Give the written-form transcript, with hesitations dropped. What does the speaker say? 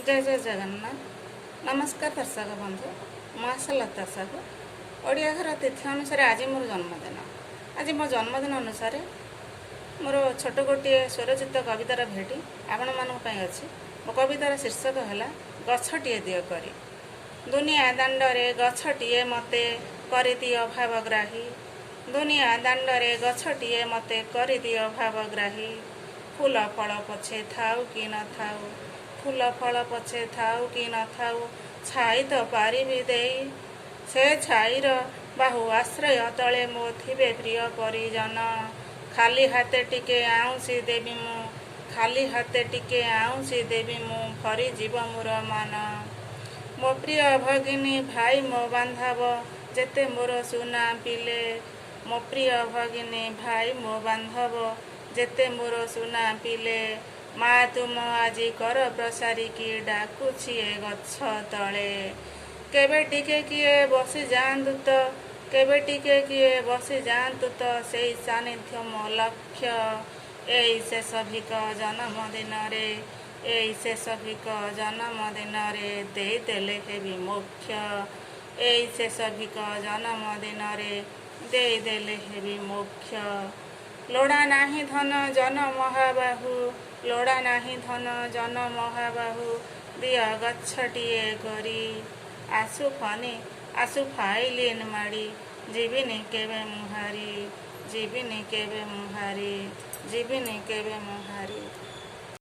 जय जय जगन्नाथ। नमस्कार दर्शक बंधु, महासलता साहू ओडिया घर तिथि अनुसार आज मोर जन्मदिन। आज मो जन्मदिन अनुसार मोर छोट गोटे स्वरचित कवितार भेटी आपण मानक अच्छी। मो कवितार शीर्षक है गछटिए दियो करी। दुनिया दांडरे गछटिए मते करदियो भावग्राही। दुनिया दांडरे गछटिए मते करदियो भावग्राही। फूल फल पछे थाउ कि न थाउ, फूल फल पछे थाउ कि न थाउ, छाई तो पारिबी देई। से छाईर बाहु आश्रय तले मो थिबे प्रिय परिजन। खाली हाते टिके आउंसी देवी मु, खाली हाते टिके आउंसी देवी मु, फरी जीव मोर मान। मो प्रिय भगिनी भाई मो बांधव, जेते मोर सुना पिले। मो प्रिय भगिनी भाई मो बांधव, जेते मोर सुना पिले। मा तुम आजी कर प्रसारिकी डाकुछि ए गछ तले। केबे टिके किए बसी जातु तो, केबे टिके किए बसी जातु तो, सेई सानिध्य मो लक्ष्य। एई शेषभिक जन्मदिन रे, एई शेषभिक जन्मदिन रे, देई देले हेबि मोक्ष। एई शेषभिक जन्मदिन रे, देई देले हेबि मोक्ष। लोड़ा नाही धन जन महाबाहु, लोड़ा नाही धन जन महाबाहु, दिया गछटिए करी। आसु फनी आसु फाइलिन माड़ी, जीविनी केबे मुहारी, जीविनी केबे मुहारी, जीविनी केबे मुहारी।